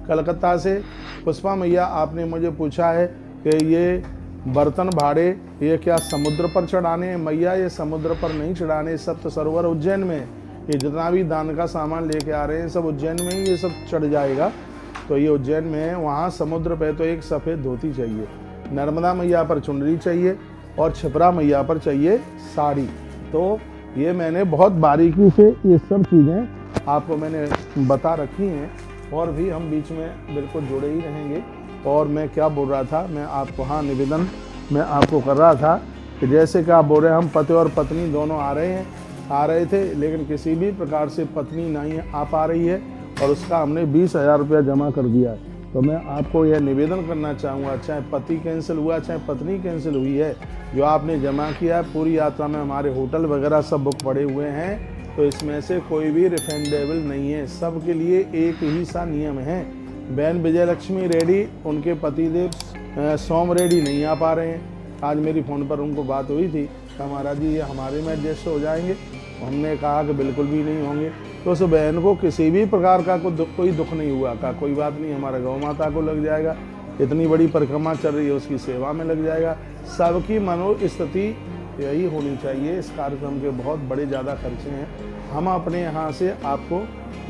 कलकत्ता से। पुष्पा मैया, आपने मुझे पूछा है कि ये बर्तन भाड़े ये क्या समुद्र पर चढ़ाने हैं? मैया, ये समुद्र पर नहीं चढ़ाने, सप्त सरोवर उज्जैन में है। ये जितना भी दान का सामान लेके आ रहे हैं सब उज्जैन में ही ये सब चढ़ जाएगा। तो ये उज्जैन में है। वहाँ समुद्र पे तो एक सफ़ेद धोती चाहिए, नर्मदा मैया पर चुनरी चाहिए और क्षिप्रा मैया पर चाहिए साड़ी। तो ये मैंने बहुत बारीकी से ये सब चीज़ें आपको मैंने बता रखी हैं, और भी हम बीच में बिल्कुल जुड़े ही रहेंगे। और मैं क्या बोल रहा था, मैं आपको निवेदन मैं आपको कर रहा था कि जैसे कि आप बोल रहे हैं हम पति और पत्नी दोनों आ रहे थे, लेकिन किसी भी प्रकार से पत्नी नहीं आ पा रही है और उसका हमने 20,000 रुपया जमा कर दिया है। तो मैं आपको यह निवेदन करना चाहूँगा, चाहे पति कैंसिल हुआ चाहे पत्नी कैंसिल हुई है, जो आपने जमा किया है पूरी यात्रा में हमारे होटल वगैरह सब बुक पड़े हुए हैं, तो इसमें से कोई भी रिफंडेबल नहीं है। सबके लिए एक ही सा नियम है। बहन विजयलक्ष्मी रेड्डी, उनके पतिदेव सोम रेड्डी नहीं आ पा रहे हैं। आज मेरी फ़ोन पर उनको बात हुई थी, कहा महाराज जी ये हमारे में एडजस्ट हो जाएंगे। हमने कहा कि बिल्कुल भी नहीं होंगे। तो उस बहन को किसी भी प्रकार का कोई दुख नहीं हुआ। कहा कोई बात नहीं, हमारा गौ माता को लग जाएगा, इतनी बड़ी परिक्रमा चल रही है उसकी सेवा में लग जाएगा। सबकी मनोस्थिति यही होनी चाहिए। इस कार्यक्रम के बहुत बड़े ज़्यादा खर्चे हैं। हम अपने यहाँ से आपको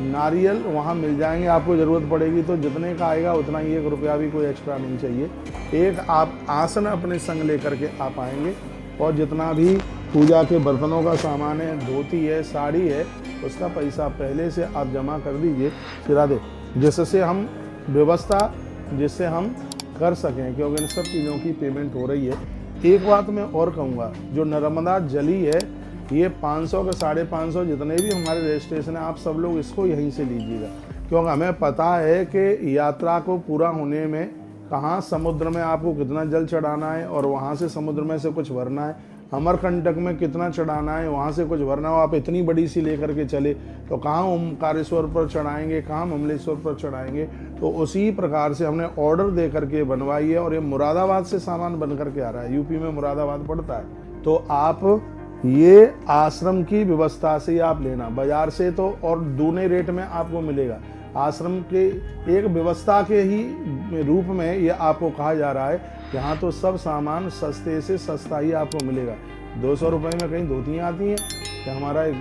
नारियल वहाँ मिल जाएंगे, आपको ज़रूरत पड़ेगी तो जितने का आएगा उतना ही, 1 रुपया भी कोई एक्स्ट्रा नहीं चाहिए। एक आप आसन अपने संग लेकर के आप आएंगे, और जितना भी पूजा के बर्तनों का सामान है, धोती है, साड़ी है, उसका पैसा पहले से आप जमा कर दीजिए राधे, जिससे हम व्यवस्था जिससे हम कर सकें, क्योंकि इन सब चीज़ों की पेमेंट हो रही है। एक बात मैं और कहूँगा, जो नर्मदा जली है ये 500 के 550 जितने भी हमारे रजिस्ट्रेशन है, आप सब लोग इसको यहीं से लीजिएगा, क्योंकि हमें पता है कि यात्रा को पूरा होने में कहाँ समुद्र में आपको कितना जल चढ़ाना है, और वहाँ से समुद्र में से कुछ भरना है। अमरकंटक में कितना चढ़ाना है, वहाँ से कुछ भरना हो। आप इतनी बड़ी सी लेकर के चले तो कहाँ ओमकारेश्वर पर चढ़ाएंगे, कहाँ ममलेश्वर पर चढ़ाएंगे। तो उसी प्रकार से हमने ऑर्डर दे करके बनवाई है, और ये मुरादाबाद से सामान बन करके आ रहा है। यूपी में मुरादाबाद पड़ता है। तो आप ये आश्रम की व्यवस्था से आप लेना, बाजार से तो और दूने रेट में आपको मिलेगा। आश्रम के एक व्यवस्था के ही रूप में ये आपको कहा जा रहा है। यहाँ तो सब सामान सस्ते से सस्ता ही आपको मिलेगा। 200 रुपये में कहीं धोतियाँ आती हैं कि हमारा एक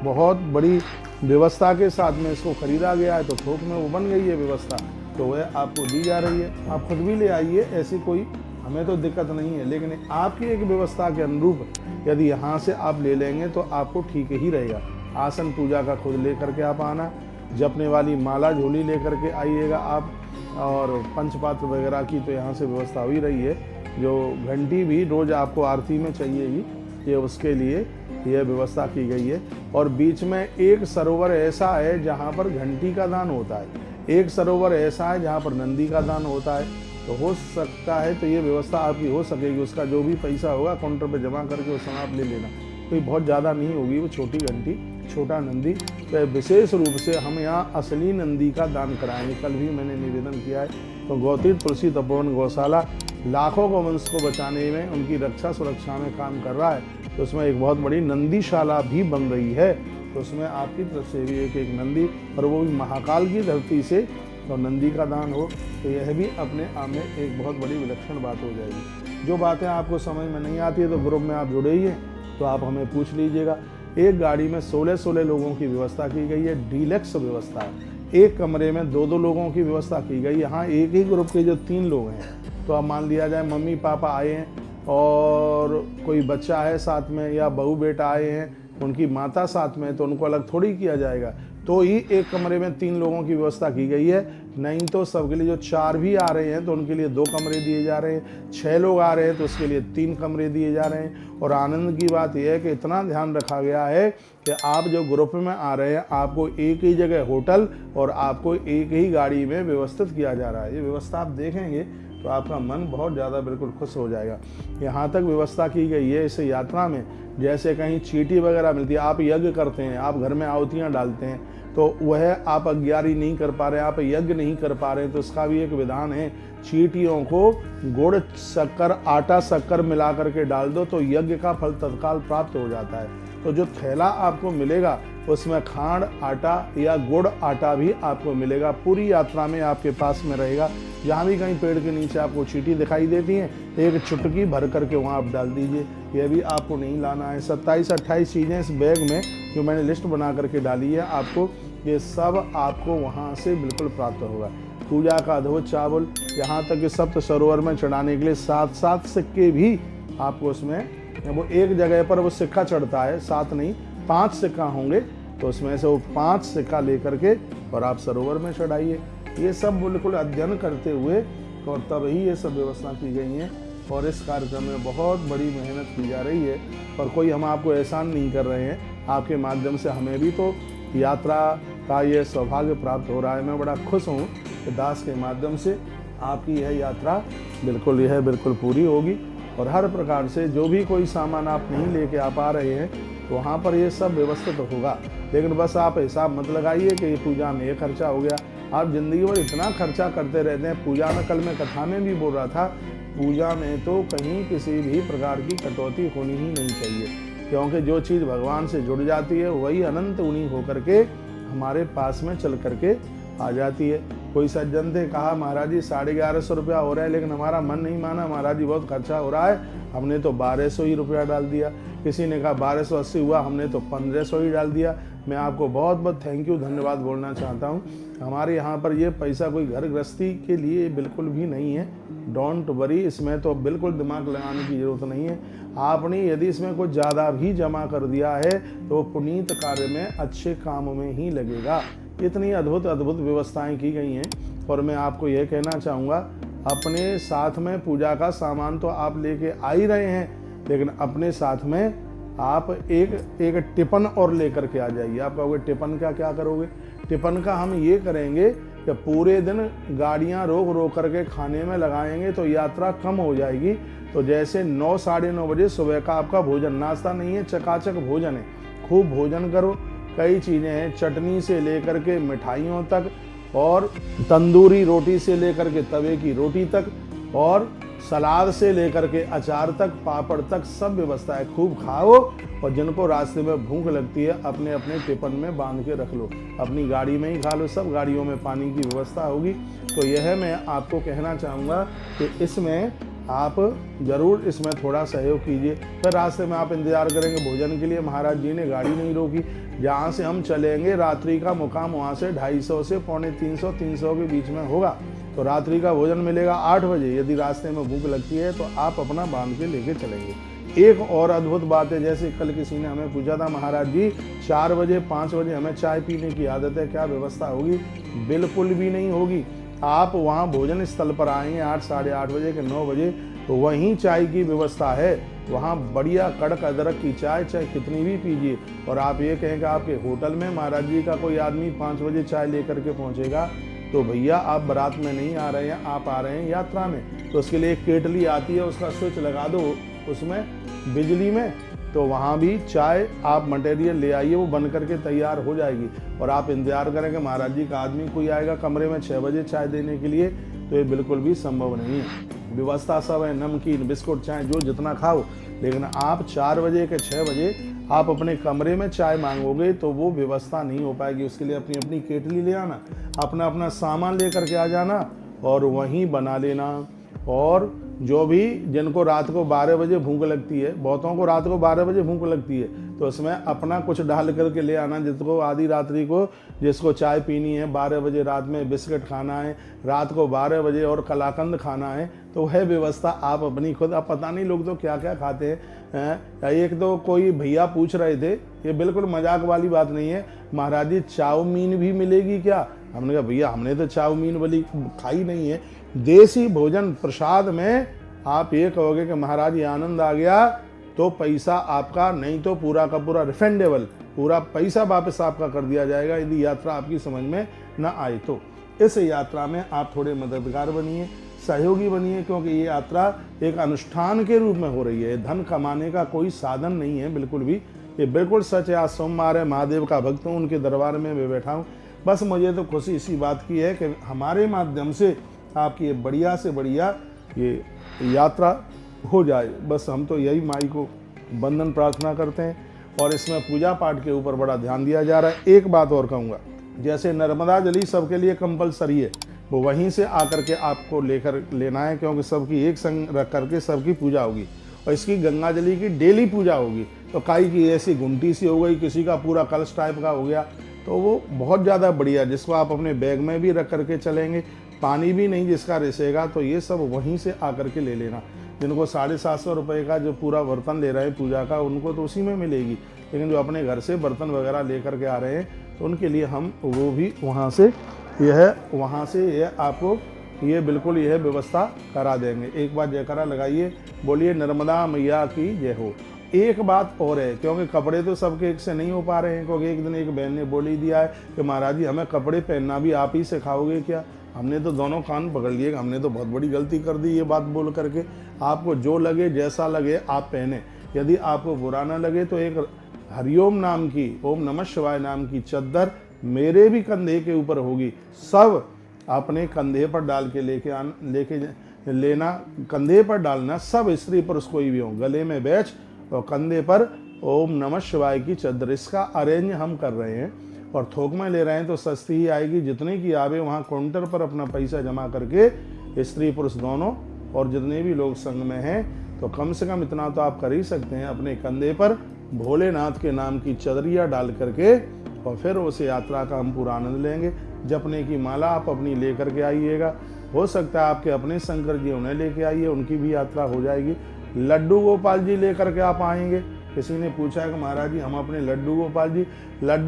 बहुत बड़ी व्यवस्था के साथ में इसको खरीदा गया है, तो थोक में वो बन गई है व्यवस्था, तो वह आपको दी जा रही है। आप खुद भी ले आइए, ऐसी कोई हमें तो दिक्कत नहीं है, लेकिन आपकी एक व्यवस्था के अनुरूप यदि यहाँ से आप ले लेंगे तो आपको ठीक ही रहेगा। आसन पूजा का खुद ले करके आप आना, जपने वाली माला झोली लेकर के आइएगा आप, और पंचपात्र वगैरह की तो यहाँ से व्यवस्था हुई रही है। जो घंटी भी रोज़ आपको आरती में चाहिए ही, ये उसके लिए यह व्यवस्था की गई है। और बीच में एक सरोवर ऐसा है जहाँ पर घंटी का दान होता है, एक सरोवर ऐसा है जहाँ पर नंदी का दान होता है। तो हो सकता है तो ये व्यवस्था आपकी हो सकेगी। उसका जो भी पैसा होगा काउंटर पर जमा करके उस समय आप ले लेना, कोई बहुत ज़्यादा नहीं होगी। वो छोटी घंटी, छोटा नंदी, तो विशेष रूप से हम यहाँ असली नंदी का दान कराएंगे। कल भी मैंने निवेदन किया है। तो गौतीर्थ तुलसी तपोवन गौशाला लाखों को वंश को बचाने में, उनकी रक्षा सुरक्षा में काम कर रहा है। तो उसमें एक बहुत बड़ी नंदीशाला भी बन रही है। तो उसमें आपकी तरफ से भी एक नंदी, और वो भी महाकाल की धरती से, तो नंदी का दान हो, तो यह भी अपने आप में एक बहुत बड़ी विलक्षण बात हो जाएगी। जो बातें आपको समझ में नहीं आती है तो ग्रुप में आप जुड़े ही हैं, तो आप हमें पूछ लीजिएगा। एक गाड़ी में 16 लोगों की व्यवस्था की गई है, डीलक्स व्यवस्था है। एक कमरे में 2 लोगों की व्यवस्था की गई। यहाँ एक ही ग्रुप के जो 3 लोग हैं, तो अब मान लिया जाए मम्मी पापा आए हैं और कोई बच्चा है साथ में, या बहू बेटा आए हैं, उनकी माता साथ में, तो उनको अलग थोड़ी किया जाएगा। तो ही एक कमरे में 3 लोगों की व्यवस्था की गई है। नहीं तो सबके लिए, जो 4 भी आ रहे हैं तो उनके लिए 2 कमरे दिए जा रहे हैं, 6 लोग आ रहे हैं तो उसके लिए 3 कमरे दिए जा रहे हैं। और आनंद की बात यह है कि इतना ध्यान रखा गया है कि आप जो ग्रुप में आ रहे हैं, आपको एक ही जगह होटल और आपको एक ही गाड़ी में व्यवस्थित किया जा रहा है। ये व्यवस्था आप देखेंगे तो आपका मन बहुत ज़्यादा बिल्कुल खुश हो जाएगा। यहाँ तक व्यवस्था की गई है इस यात्रा में, जैसे कहीं चीटी वगैरह मिलती है, आप यज्ञ करते हैं, आप घर में आहुतियाँ डालते हैं, तो वह आप अज्ञारी नहीं कर पा रहे, आप यज्ञ नहीं कर पा रहे हैं, तो इसका भी एक विधान है। चीटियों को गुड़ शक्कर, आटा शक्कर मिला करके डाल दो तो यज्ञ का फल तत्काल प्राप्त हो जाता है। तो जो थैला आपको मिलेगा उसमें खांड आटा या गुड़ आटा भी आपको मिलेगा। पूरी यात्रा में आपके पास में रहेगा। जहाँ भी कहीं पेड़ के नीचे आपको चींटी दिखाई देती है, एक चुटकी भर करके वहाँ आप डाल दीजिए। यह भी आपको नहीं लाना है। 27-28 चीज़ें इस बैग में जो मैंने लिस्ट बना करके डाली है आपको, ये सब आपको वहाँ से बिल्कुल प्राप्त होगा। पूजा का अद्भुत चावल, यहाँ तक कि सप्त सरोवर में चढ़ाने के लिए 7-7 सिक्के भी आपको उसमें, वो एक जगह पर वो सिक्का चढ़ता है, 7 नहीं 5 सिक्का होंगे, तो उसमें से वो 5 सिक्का लेकर के और आप सरोवर में चढ़ाइए। ये सब बिल्कुल अध्ययन करते हुए और तब ही ये सब व्यवस्था की गई है। और इस कार्यक्रम में बहुत बड़ी मेहनत की जा रही है और कोई हम आपको एहसान नहीं कर रहे हैं। आपके माध्यम से हमें भी तो यात्रा का ये सौभाग्य प्राप्त हो रहा है। मैं बड़ा खुश हूँ कि दास के माध्यम से आपकी यह यात्रा बिल्कुल पूरी होगी। और हर प्रकार से जो भी कोई सामान आप नहीं लेके आ पा रहे हैं तो वहाँ पर ये सब व्यवस्थित होगा। लेकिन बस आप हिसाब मत लगाइए कि ये पूजा में ये खर्चा हो गया। आप जिंदगी भर इतना खर्चा करते रहते हैं। पूजा में, कल मैं कथा में भी बोल रहा था, पूजा में तो कहीं किसी भी प्रकार की कटौती होनी ही नहीं चाहिए, क्योंकि जो चीज़ भगवान से जुड़ जाती है वही अनंत उन्हीं होकर के हमारे पास में चल करके आ जाती है। कोई सज्जन थे, कहा महाराज जी 1150 रुपया हो रहा है, लेकिन हमारा मन नहीं माना, महाराज जी बहुत खर्चा हो रहा है, हमने तो 1200 ही रुपया डाल दिया। किसी ने कहा 1280 हुआ, हमने तो 1500 ही डाल दिया। मैं आपको बहुत बहुत थैंक यू, धन्यवाद बोलना चाहता हूँ। हमारे यहाँ पर ये पैसा कोई घर गृहस्थी के लिए बिल्कुल भी नहीं है। डोंट वरी, इसमें तो बिल्कुल दिमाग लगाने की ज़रूरत नहीं है। आपने यदि इसमें कुछ ज़्यादा भी जमा कर दिया है तो पुनीत कार्य में, अच्छे काम में ही लगेगा। इतनी अद्भुत अद्भुत व्यवस्थाएं की गई हैं। और मैं आपको यह कहना चाहूँगा, अपने साथ में पूजा का सामान तो आप लेके आ ही रहे हैं, लेकिन अपने साथ में आप एक टिफिन और लेकर के आ जाइए। आप कहोगे टिफिन का क्या करोगे? टिफिन का हम ये करेंगे कि पूरे दिन गाड़ियाँ रोक करके खाने में लगाएंगे तो यात्रा कम हो जाएगी। तो जैसे 9 साढ़े 9 बजे सुबह का आपका भोजन, नाश्ता नहीं है, चकाचक भोजन है। खूब भोजन करो। कई चीज़ें हैं, चटनी से लेकर के मिठाइयों तक, और तंदूरी रोटी से लेकर के तवे की रोटी तक, और सलाद से लेकर के अचार तक, पापड़ तक, सब व्यवस्था है। खूब खाओ। और जिनको रास्ते में भूख लगती है अपने अपने टिफिन में बांध के रख लो, अपनी गाड़ी में ही खा लो। सब गाड़ियों में पानी की व्यवस्था होगी। तो यह मैं आपको कहना चाहूँगा कि इसमें आप ज़रूर इसमें थोड़ा सहयोग कीजिए। फिर रास्ते में आप इंतज़ार करेंगे भोजन के लिए, महाराज जी ने गाड़ी नहीं रोकी। जहाँ से हम चलेंगे रात्रि का मुकाम वहाँ से 250 से 250-300 के बीच में होगा। तो रात्रि का भोजन मिलेगा 8 बजे। यदि रास्ते में भूख लगती है तो आप अपना बांध के लेके चलेंगे। एक और अद्भुत बात है, जैसे कल किसी ने हमें पूछा था, महाराज जी 4 बजे 5 बजे हमें चाय पीने की आदत है, क्या व्यवस्था होगी? बिल्कुल भी नहीं होगी। आप वहाँ भोजन स्थल पर आएंगे 8 साढ़े 8 बजे के 9 बजे, तो वहीं चाय की व्यवस्था है। वहाँ बढ़िया कड़क अदरक की चाय, चाहे कितनी भी पीजिए। और आप ये कहें कि आपके होटल में महाराज जी का कोई आदमी 5 बजे चाय लेकर के पहुँचेगा, तो भैया आप बारात में नहीं आ रहे हैं, आप आ रहे हैं यात्रा में। तो उसके लिए एक केटली आती है, उसका स्विच लगा दो उसमें बिजली में, तो वहाँ भी चाय आप मटेरियल ले आइए, वो बन करके तैयार हो जाएगी। और आप इंतजार करेंगे महाराज जी का आदमी कोई आएगा कमरे में 6 बजे चाय देने के लिए, तो ये बिल्कुल भी संभव नहीं है। व्यवस्था सब है, नमकीन बिस्कुट चाय जो जितना खाओ, लेकिन आप 4 बजे के 6 बजे आप अपने कमरे में चाय मांगोगे तो वो व्यवस्था नहीं हो पाएगी। उसके लिए अपनी अपनी केटली ले आना, अपना अपना सामान लेकर के आ जाना और वहीं बना लेना। और जो भी जिनको रात को 12 बजे भूख लगती है, बहुतों को रात को 12 बजे भूख लगती है, तो उसमें अपना कुछ डाल करके ले आना। जिसको आधी रात्रि को जिसको चाय पीनी है, 12 बजे रात में बिस्किट खाना है, रात को 12 बजे और कलाकंद खाना है, तो वह व्यवस्था आप अपनी खुद। अब पता नहीं लोग तो क्या क्या खाते हैं। एक तो कोई भैया पूछ रहे थे, ये बिल्कुल मजाक वाली बात नहीं है, महाराज जी चाउमीन भी मिलेगी क्या? हमने कहा भैया हमने तो चाउमीन वाली खाई नहीं है। देसी भोजन प्रसाद में आप ये कहोगे कि महाराज ये आनंद आ गया, तो पैसा आपका नहीं तो पूरा का पूरा रिफंडेबल, पूरा पैसा वापस आपका कर दिया जाएगा यदि यात्रा आपकी समझ में न आए तो। इस यात्रा में आप थोड़े मददगार बनिए, सहयोगी बनिए, क्योंकि ये यात्रा एक अनुष्ठान के रूप में हो रही है। धन कमाने का कोई साधन नहीं है बिल्कुल भी। ये बिल्कुल सच है। आज सोमवार है, महादेव का भक्त हूँ, उनके दरबार में मैं बैठा हूँ। बस मुझे तो खुशी इसी बात की है कि हमारे माध्यम से आपकी ये बढ़िया से बढ़िया ये यात्रा हो जाए। बस हम तो यही माई को बंधन प्रार्थना करते हैं। और इसमें पूजा पाठ के ऊपर बड़ा ध्यान दिया जा रहा है। एक बात और कहूँगा, जैसे नर्मदा जल ही सबके लिए कंपलसरी है, वो वहीं से आकर के आपको लेकर लेना है, क्योंकि सबकी एक संग रख करके सबकी पूजा होगी और इसकी गंगा जली की डेली पूजा होगी। तो काई की ऐसी गुंटी सी हो गई, किसी का पूरा कलश टाइप का हो गया, तो वो बहुत ज़्यादा बढ़िया, जिसको आप अपने बैग में भी रख करके चलेंगे, पानी भी नहीं जिसका रिसेगा, तो ये सब वहीं से आकर के ले लेना। जिनको 750 रुपये का जो पूरा बर्तन ले रहे हैं पूजा का, उनको तो उसी में मिलेगी, लेकिन जो अपने घर से बर्तन वगैरह ले करके आ रहे हैं तो उनके लिए हम वो भी वहाँ से यह आपको ये बिल्कुल यह व्यवस्था करा देंगे। एक बार जयकारा लगाइए, बोलिए नर्मदा मैया की जय हो। एक बात और है, क्योंकि कपड़े तो सबके एक से नहीं हो पा रहे हैं, क्योंकि एक दिन एक बहन ने बोल ही दिया है कि महाराज जी हमें कपड़े पहनना भी आप ही सिखाओगे क्या। हमने तो दोनों कान पकड़ लिए, हमने तो बहुत बड़ी गलती कर दी ये बात बोल करके। आपको जो लगे जैसा लगे आप पहने, यदि आपको बुरा ना लगे तो एक हरिओम नाम की, ओम नमः शिवाय नाम की चद्दर मेरे भी कंधे के ऊपर होगी, सब अपने कंधे पर डाल के लेके लेना, कंधे पर डालना, सब स्त्री पुरुष कोई भी हो, गले में बैच और कंधे पर ओम नमः शिवाय की चद्दर। इसका अरेंज हम कर रहे हैं और थोक में ले रहे हैं तो सस्ती ही आएगी। जितने की आवे वहाँ काउंटर पर अपना पैसा जमा करके स्त्री पुरुष दोनों और जितने भी लोग संग में हैं, तो कम से कम इतना तो आप कर ही सकते हैं, अपने कंधे पर भोलेनाथ के नाम की चदरिया डाल करके और फिर उस यात्रा का हम पूरा आनंद लेंगे। जपने की माला आप अपनी लेकर के आइएगा, हो सकता है आपके अपने शंकर जी उन्हें लेके आइए, उनकी भी यात्रा हो जाएगी। लड्डू गोपाल जी लेकर के आप आएंगे। किसी ने पूछा है कि महाराज जी हम अपने लड्डू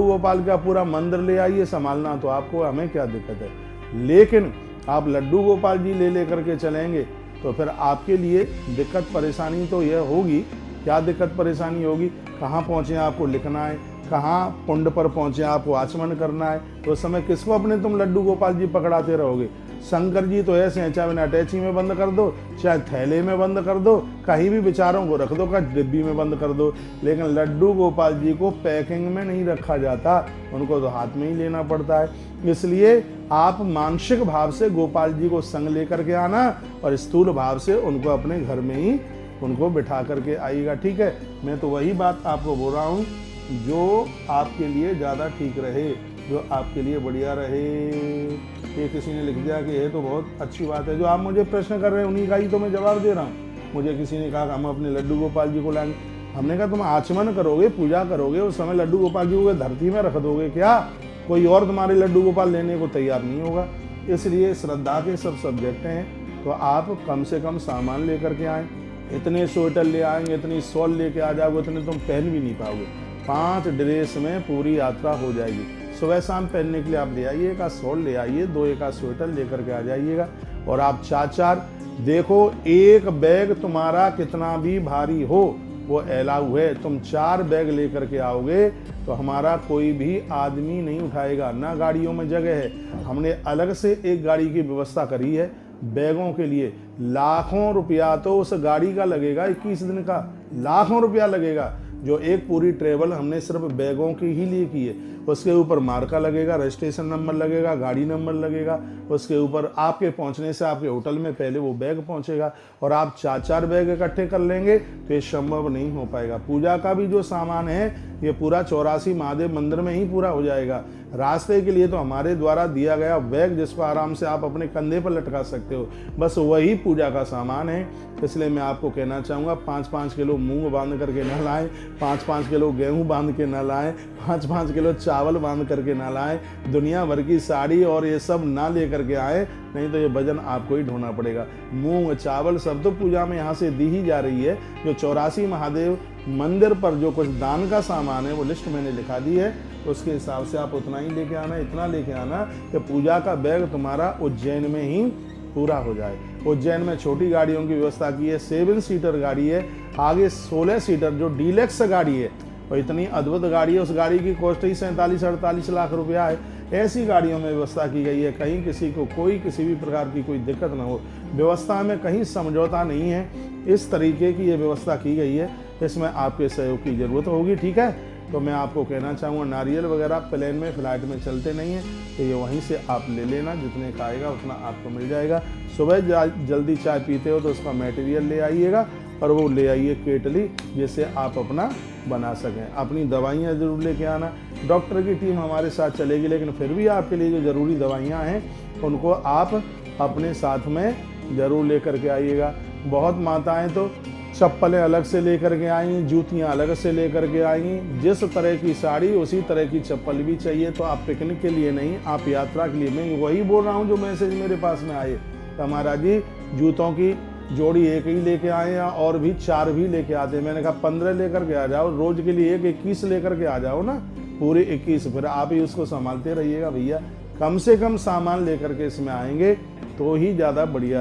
गोपाल का पूरा मंदिर ले आइए, संभालना तो आपको, हमें क्या दिक्कत है। लेकिन आप लड्डू गोपाल जी ले लेकर के चलेंगे तो फिर आपके लिए दिक्कत परेशानी तो यह होगी। क्या दिक्कत परेशानी होगी, कहाँ पहुँचे आपको लिखना है, कहाँ पुंड पर पहुँचे आपको आचमन करना है, तो उस समय किसको अपने तुम लड्डू गोपाल जी पकड़ाते रहोगे। शंकर जी तो ऐसे हैं, चाहे अटैची में बंद कर दो, चाहे थैले में बंद कर दो, कहीं भी बेचारों को रख दो, का डिब्बी में बंद कर दो, लेकिन लड्डू गोपाल जी को पैकिंग में नहीं रखा जाता, उनको तो हाथ में ही लेना पड़ता है। इसलिए आप मानसिक भाव से गोपाल जी को संग लेकर के आना और स्थूल भाव से उनको अपने घर में ही उनको बिठा करके आइएगा, ठीक है। मैं तो वही बात आपको बोल रहा हूँ जो आपके लिए ज़्यादा ठीक रहे, जो आपके लिए बढ़िया रहे। ये किसी ने लिख दिया कि ये तो बहुत अच्छी बात है, जो आप मुझे प्रश्न कर रहे हैं उन्हीं का ही तो मैं जवाब दे रहा हूँ। मुझे किसी ने कहा कि हम अपने लड्डू गोपाल जी को लाएंगे, हमने कहा तुम आचमन करोगे, पूजा करोगे, उस समय लड्डू गोपाल जी को धरती में रख दोगे क्या, कोई और तुम्हारे लड्डू गोपाल लेने को तैयार नहीं होगा। इसलिए श्रद्धा के सब सब्जेक्ट हैं, तो आप कम से कम सामान लेकर के आएँ। इतने स्वेटर ले आएंगे, इतनी शॉल लेके आ जाओगे, इतने तुम पहन भी नहीं पाओगे। 5 ड्रेस में पूरी यात्रा हो जाएगी। सुबह शाम पहनने के लिए आप ले आइए, एक शॉल ले आइए, 2 एक स्वेटर लेकर के आ जाइएगा। और आप 4 देखो, एक बैग तुम्हारा कितना भी भारी हो वो अलाउ है, तुम 4 बैग लेकर के आओगे तो हमारा कोई भी आदमी नहीं उठाएगा, ना गाड़ियों में जगह है। हमने अलग से एक गाड़ी की व्यवस्था करी है बैगों के लिए। लाखों रुपया तो उस गाड़ी का लगेगा, 21 दिन का लाखों रुपया लगेगा। जो एक पूरी ट्रेवल हमने सिर्फ बैगों के ही लिए की है। उसके ऊपर मार्का लगेगा, रजिस्ट्रेशन नंबर लगेगा, गाड़ी नंबर लगेगा, उसके ऊपर आपके पहुंचने से आपके होटल में पहले वो बैग पहुंचेगा। और आप 4 बैग इकट्ठे कर लेंगे तो ये संभव नहीं हो पाएगा। पूजा का भी जो सामान है ये पूरा 84 महादेव मंदिर में ही पूरा हो जाएगा। रास्ते के लिए तो हमारे द्वारा दिया गया बैग, जिसको आराम से आप अपने कंधे पर लटका सकते हो, बस वही पूजा का सामान है। इसलिए मैं आपको कहना चाहूँगा 5-5 किलो मूंग बांध करके न लाएं, 5-5 किलो गेहूं बांध के न लाएं, 5-5 किलो चावल बांध करके ना लाएं, दुनिया भर की साड़ी और ये सब ना ले करके आए, नहीं तो ये भजन आपको ही ढोना पड़ेगा। मूंग चावल सब तो पूजा में यहाँ से दी ही जा रही है। जो 84 महादेव मंदिर पर जो कुछ दान का सामान है वो लिस्ट मैंने लिखा दी है, उसके हिसाब से आप उतना ही लेके आना, इतना लेके आना कि पूजा का बैग तुम्हारा उज्जैन में ही पूरा हो जाए। उज्जैन में छोटी गाड़ियों की व्यवस्था की है, 7 सीटर गाड़ी है, आगे 16 सीटर जो डीलक्स गाड़ी है, और इतनी अद्भुत गाड़ी है, उस गाड़ी की कॉस्ट ही 47-48 लाख रुपया है। ऐसी गाड़ियों में व्यवस्था की गई है, कहीं किसी को कोई किसी भी प्रकार की कोई दिक्कत ना हो, व्यवस्था में कहीं समझौता नहीं है, इस तरीके की ये व्यवस्था की गई है। इसमें आपके सहयोग की ज़रूरत होगी, ठीक है। तो मैं आपको कहना चाहूँगा नारियल वगैरह प्लेन में फ्लाइट में चलते नहीं हैं, तो ये वहीं से आप ले लेना, जितने का आएगा उतना आपको मिल जाएगा। सुबह जल्दी चाय पीते हो तो उसका मटेरियल ले आइएगा, और वो ले आइए केटली, जिससे आप अपना बना सकें। अपनी दवाइयाँ ज़रूर लेके आना। डॉक्टर की टीम हमारे साथ चलेगी, लेकिन फिर भी आपके लिए जो ज़रूरी दवाइयाँ हैं उनको आप अपने साथ में ज़रूर लेकर के आइएगा। बहुत माताएं तो चप्पलें अलग से लेकर के आई, जूतियाँ अलग से लेकर के आई। जिस तरह की साड़ी उसी तरह की चप्पल भी चाहिए। तो आप पिकनिक के लिए नहीं, आप यात्रा के लिए। मैं वही बोल रहा हूँ जो मैसेज मेरे पास में आए। तो महाराज जी जूतों की जोड़ी एक ही लेके आए हैं और भी 4 भी लेके आते हैं। मैंने कहा 15 लेकर के आ जाओ, रोज के लिए 21 लेकर के आ जाओ ना, पूरे 21। फिर आप ही उसको संभालते रहिएगा भैया। कम से कम सामान लेकर के इसमें आएंगे तो ही ज़्यादा बढ़िया रहे।